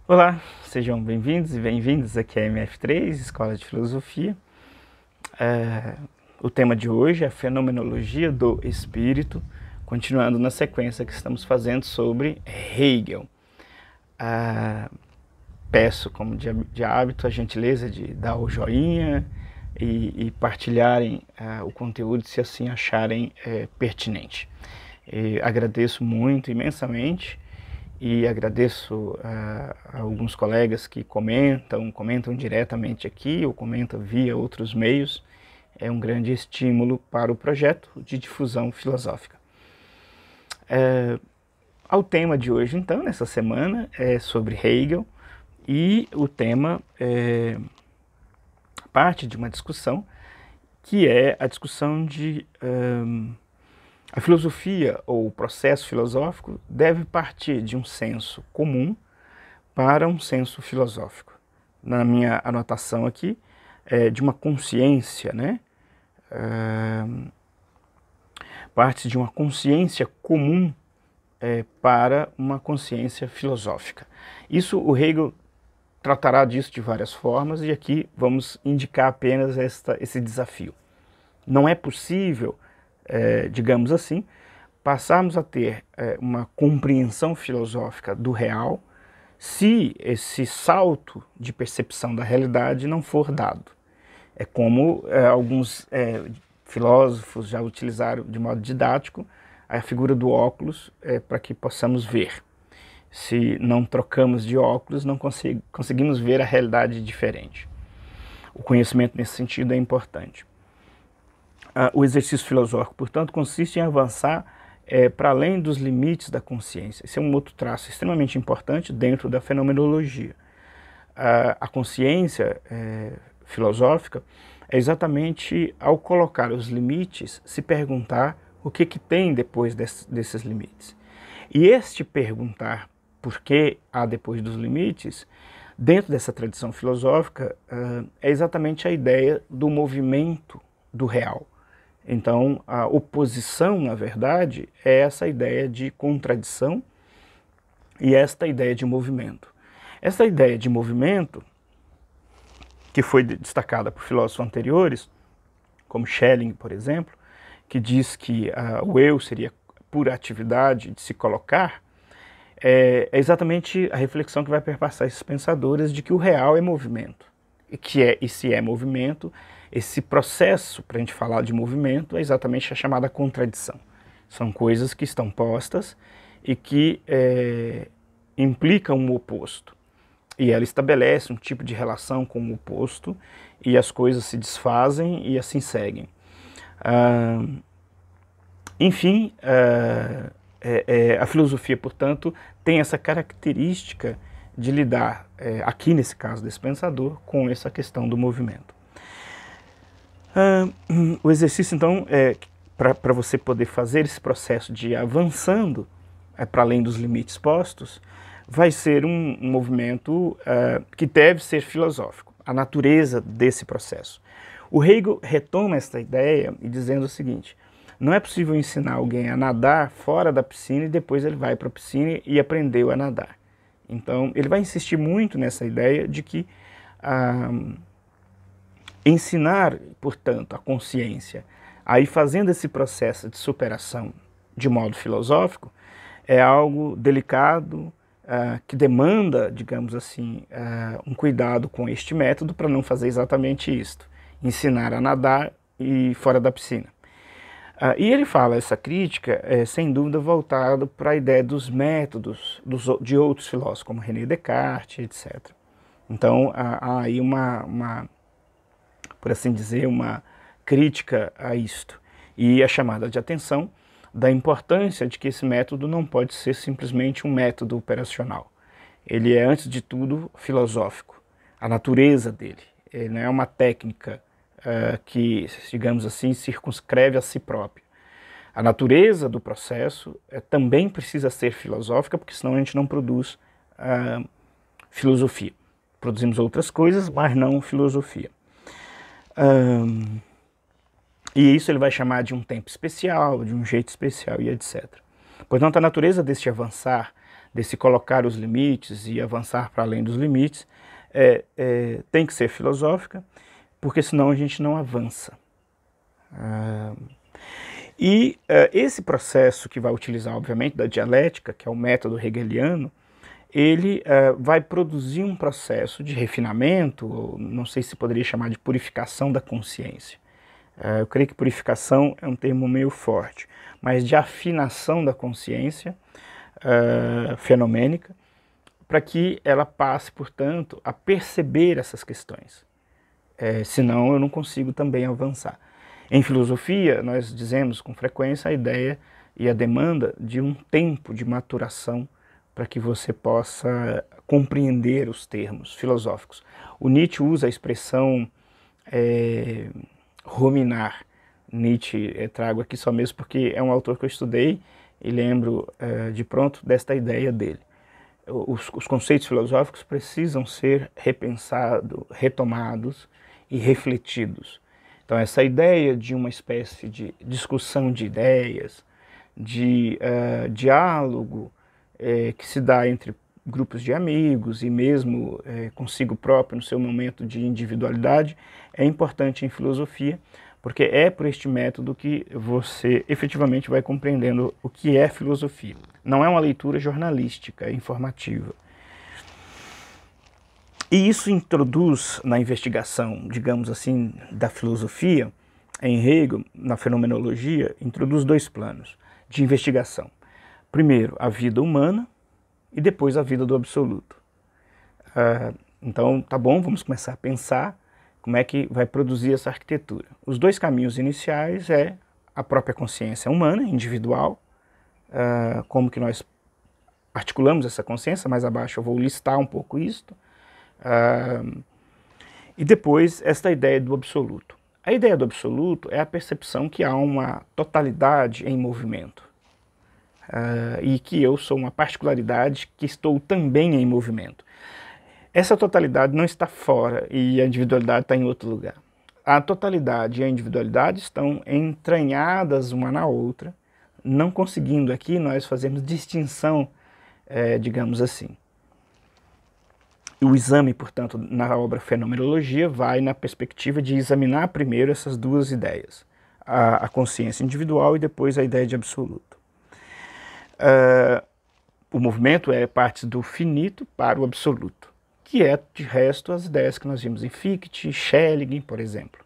Olá, sejam bem-vindos e bem-vindas aqui à MF3, Escola de Filosofia. O tema de hoje é a fenomenologia do espírito, continuando na sequência que estamos fazendo sobre Hegel. Peço, como de hábito, a gentileza de dar o joinha e partilharem o conteúdo se assim acharem pertinente. Agradeço muito, imensamente, e agradeço a alguns colegas que comentam diretamente aqui ou comentam via outros meios. É um grande estímulo para o projeto de difusão filosófica. Ao tema de hoje, então, nessa semana, é sobre Hegel, e o tema é parte de uma discussão que é a discussão de a filosofia ou o processo filosófico deve partir de um senso comum para um senso filosófico. Na minha anotação aqui, de uma consciência, né? Parte de uma consciência comum para uma consciência filosófica. Isso, o Hegel tratará disso de várias formas e aqui vamos indicar apenas esse desafio. Não é possível, digamos assim, passarmos a ter uma compreensão filosófica do real se esse salto de percepção da realidade não for dado. É como alguns filósofos já utilizaram de modo didático a figura do óculos para que possamos ver. Se não trocamos de óculos, não conseguimos ver a realidade diferente. O conhecimento nesse sentido é importante. O exercício filosófico, portanto, consiste em avançar para além dos limites da consciência. Esse é um outro traço extremamente importante dentro da fenomenologia. A consciência filosófica é exatamente, ao colocar os limites, se perguntar o que tem depois desses limites. E este perguntar por que há depois dos limites, dentro dessa tradição filosófica, é exatamente a ideia do movimento do real. Então, a oposição, na verdade, é essa ideia de contradição e esta ideia de movimento. Essa ideia de movimento, que foi destacada por filósofos anteriores, como Schelling, por exemplo, que diz que o eu seria pura atividade de se colocar, é exatamente a reflexão que vai perpassar esses pensadores de que o real é movimento. E se é movimento, esse processo, para a gente falar de movimento, é exatamente a chamada contradição. São coisas que estão postas e que implicam um oposto. E ela estabelece um tipo de relação com o oposto e as coisas se desfazem e assim seguem. Enfim, a filosofia, portanto, tem essa característica de lidar, aqui nesse caso desse pensador, com essa questão do movimento. O exercício, então, para você poder fazer esse processo de ir avançando para além dos limites postos, vai ser um movimento que deve ser filosófico, a natureza desse processo. O Hegel retoma essa ideia e dizendo o seguinte: não é possível ensinar alguém a nadar fora da piscina e depois ele vai para a piscina e aprendeu a nadar. Então, ele vai insistir muito nessa ideia de que ensinar, portanto, a consciência a ir fazendo esse processo de superação de modo filosófico é algo delicado, que demanda, digamos assim, um cuidado com este método para não fazer exatamente isto, ensinar a nadar e fora da piscina. E ele fala essa crítica, sem dúvida, voltada para a ideia dos métodos de outros filósofos, como René Descartes, etc. Então, há aí por assim dizer, uma crítica a isto. E a chamada de atenção da importância de que esse método não pode ser simplesmente um método operacional. Ele é, antes de tudo, filosófico. A natureza dele. Ele não é uma técnica que, digamos assim, circunscreve a si próprio. A natureza do processo também precisa ser filosófica, porque senão a gente não produz filosofia. Produzimos outras coisas, mas não filosofia. E isso ele vai chamar de um tempo especial, de um jeito especial e etc. Portanto, a natureza deste avançar desse colocar os limites e avançar para além dos limites, tem que ser filosófica, porque senão a gente não avança. Esse processo que vai utilizar, obviamente, da dialética, que é o método hegeliano, ele vai produzir um processo de refinamento, ou não sei se poderia chamar de purificação da consciência. Eu creio que purificação é um termo meio forte, mas de afinação da consciência fenomênica, para que ela passe, portanto, a perceber essas questões. Senão eu não consigo também avançar. Em filosofia, nós dizemos com frequência a ideia e a demanda de um tempo de maturação para que você possa compreender os termos filosóficos. O Nietzsche usa a expressão ruminar. Nietzsche trago aqui só mesmo porque é um autor que eu estudei e lembro de pronto desta ideia dele. Os conceitos filosóficos precisam ser repensados, retomados e refletidos. Então essa ideia de uma espécie de discussão de ideias, de diálogo que se dá entre grupos de amigos e mesmo consigo próprio no seu momento de individualidade, é importante em filosofia, porque é por este método que você efetivamente vai compreendendo o que é filosofia. Não é uma leitura jornalística, informativa. E isso introduz na investigação, digamos assim, da filosofia, em Hegel, na fenomenologia, introduz dois planos de investigação. Primeiro, a vida humana e depois a vida do absoluto. Então, tá bom, vamos começar a pensar como é que vai produzir essa arquitetura. Os dois caminhos iniciais é a própria consciência humana, individual, como que nós articulamos essa consciência, mais abaixo eu vou listar um pouco isto, e depois esta ideia do absoluto. A ideia do absoluto é a percepção que há uma totalidade em movimento, e que eu sou uma particularidade que estou também em movimento. Essa totalidade não está fora e a individualidade está em outro lugar. A totalidade e a individualidade estão entranhadas uma na outra, não conseguindo aqui nós fazermos distinção, digamos assim. O exame, portanto, na obra Fenomenologia, vai na perspectiva de examinar primeiro essas duas ideias, a consciência individual e depois a ideia de absoluto. O movimento parte do finito para o absoluto, que é, de resto, as ideias que nós vimos em Fichte, Schelling, por exemplo.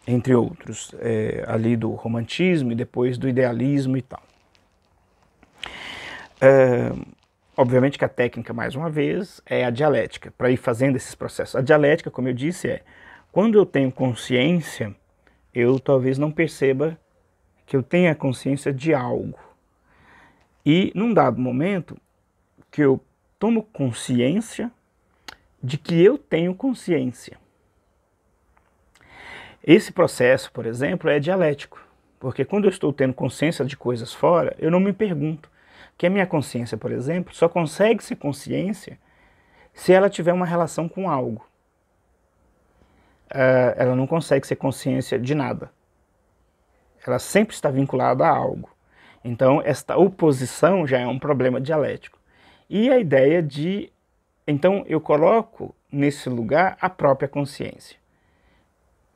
Entre outros, ali do romantismo e depois do idealismo e tal. Obviamente que a técnica, mais uma vez, é a dialética, para ir fazendo esses processos. A dialética, como eu disse, quando eu tenho consciência, eu talvez não perceba que eu tenha consciência de algo. E, num dado momento, que eu tomo consciência de que eu tenho consciência. Esse processo, por exemplo, é dialético, porque quando eu estou tendo consciência de coisas fora, eu não me pergunto. Que a minha consciência, por exemplo, só consegue ser consciência se ela tiver uma relação com algo. Ela não consegue ser consciência de nada. Ela sempre está vinculada a algo. Então, esta oposição já é um problema dialético. E a ideia de... Então, eu coloco nesse lugar a própria consciência.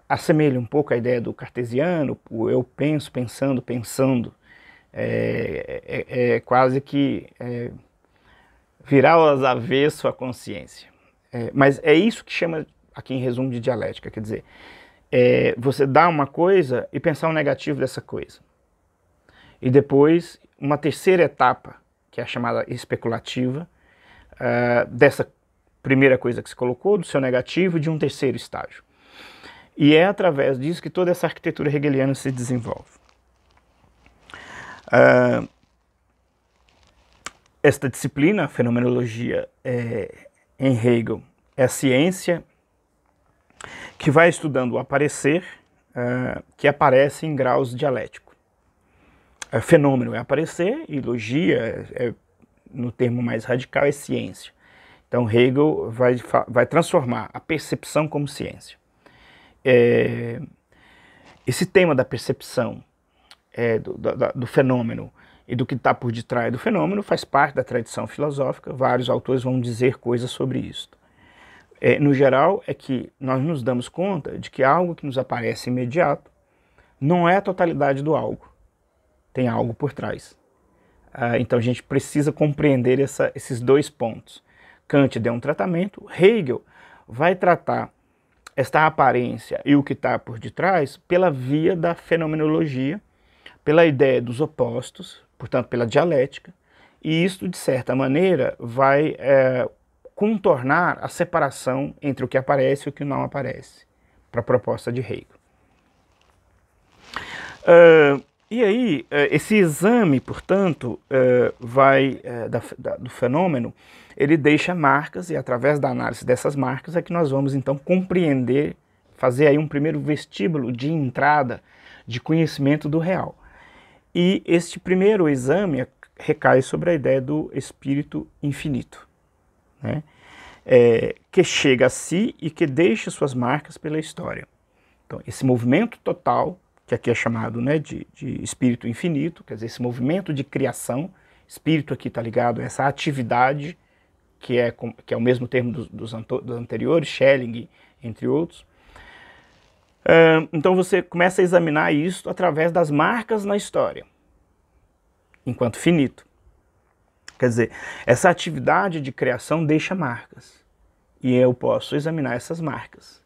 Assemelha um pouco a ideia do cartesiano, o eu penso, pensando, pensando. Quase que virar ao avesso a consciência. Mas é isso que chama, aqui em resumo, de dialética. Quer dizer, você dá uma coisa e pensar o negativo dessa coisa. E depois, uma terceira etapa, que é a chamada especulativa, dessa primeira coisa que se colocou, do seu negativo, de um terceiro estágio. E é através disso que toda essa arquitetura hegeliana se desenvolve. Esta disciplina, a fenomenologia, em Hegel, é a ciência que vai estudando o aparecer, que aparece em graus dialéticos. Fenômeno é aparecer, e logia, no termo mais radical, é ciência. Então Hegel vai transformar a percepção como ciência. Esse tema da percepção, do fenômeno, e do que está por detrás do fenômeno faz parte da tradição filosófica, vários autores vão dizer coisas sobre isso. No geral, é que nós nos damos conta de que algo que nos aparece imediato não é a totalidade do algo, tem algo por trás. Então a gente precisa compreender esses dois pontos. Kant deu um tratamento, Hegel vai tratar esta aparência e o que está por detrás pela via da fenomenologia, pela ideia dos opostos, portanto pela dialética, e isso de certa maneira vai contornar a separação entre o que aparece e o que não aparece, para a proposta de Hegel. E aí, esse exame, portanto, do fenômeno, ele deixa marcas, e através da análise dessas marcas é que nós vamos então compreender, fazer aí um primeiro vestíbulo de entrada de conhecimento do real. E este primeiro exame recai sobre a ideia do espírito infinito, né? Que chega a si e que deixa suas marcas pela história. Então, esse movimento total, que aqui é chamado, né, de espírito infinito, quer dizer, esse movimento de criação, espírito aqui está ligado a essa atividade, que é o mesmo termo dos anteriores, Schelling, entre outros. Então você começa a examinar isso através das marcas na história, enquanto finito. Quer dizer, essa atividade de criação deixa marcas, e eu posso examinar essas marcas.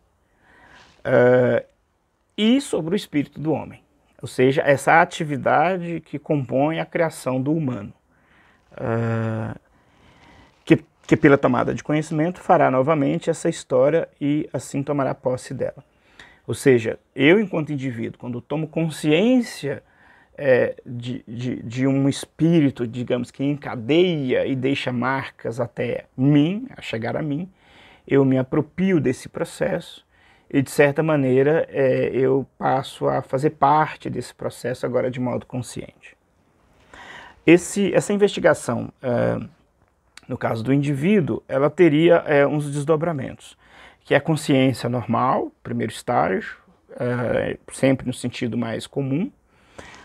E sobre o espírito do homem, ou seja, essa atividade que compõe a criação do humano, que pela tomada de conhecimento fará novamente essa história e assim tomará posse dela. Ou seja, eu enquanto indivíduo, quando tomo consciência de um espírito, digamos, que encadeia e deixa marcas até mim, a chegar a mim, eu me aproprio desse processo e, de certa maneira, eu passo a fazer parte desse processo agora de modo consciente. Essa investigação, no caso do indivíduo, ela teria uns desdobramentos, que é a consciência normal, primeiro estágio, sempre no sentido mais comum.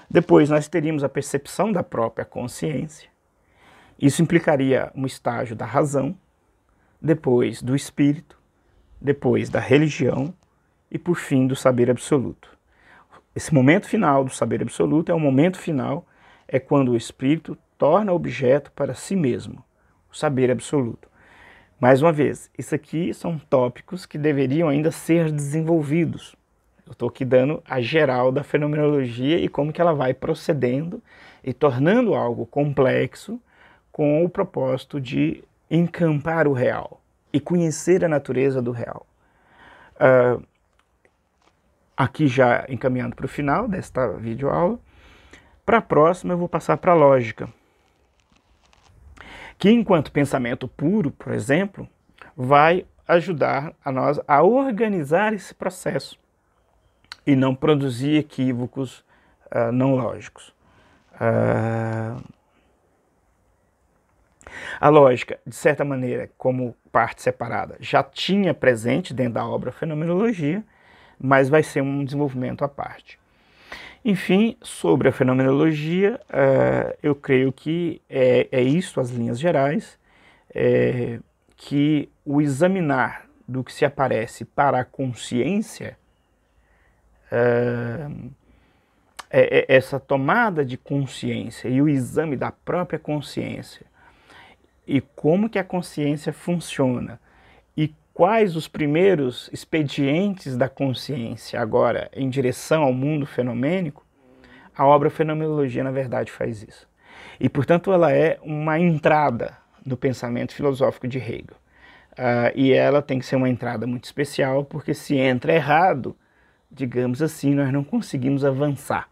Depois nós teríamos a percepção da própria consciência. Isso implicaria um estágio da razão, depois do espírito, depois da religião e, por fim, do saber absoluto. Esse momento final do saber absoluto o momento final, é quando o espírito torna objeto para si mesmo, o saber absoluto. Mais uma vez, isso aqui são tópicos que deveriam ainda ser desenvolvidos. Eu estou aqui dando a geral da fenomenologia e como que ela vai procedendo e tornando algo complexo com o propósito de encampar o real e conhecer a natureza do real. Aqui já encaminhando para o final desta videoaula, para a próxima eu vou passar para a lógica, que enquanto pensamento puro, por exemplo, vai ajudar a nós a organizar esse processo e não produzir equívocos não lógicos. A lógica, de certa maneira, como parte separada, já tinha presente dentro da obra Fenomenologia, mas vai ser um desenvolvimento à parte. Enfim, sobre a fenomenologia, eu creio que é isso, as linhas gerais, que o examinar do que se aparece para a consciência, essa tomada de consciência e o exame da própria consciência, e como que a consciência funciona, e quais os primeiros expedientes da consciência agora em direção ao mundo fenomênico, a obra Fenomenologia, na verdade, faz isso. E, portanto, ela é uma entrada no pensamento filosófico de Hegel. E ela tem que ser uma entrada muito especial, porque se entra errado, digamos assim, nós não conseguimos avançar.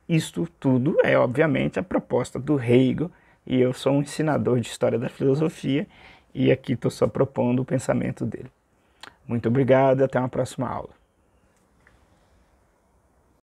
Isto tudo é, obviamente, a proposta do Hegel, e eu sou um ensinador de história da filosofia, e aqui estou só propondo o pensamento dele. Muito obrigado e até uma próxima aula.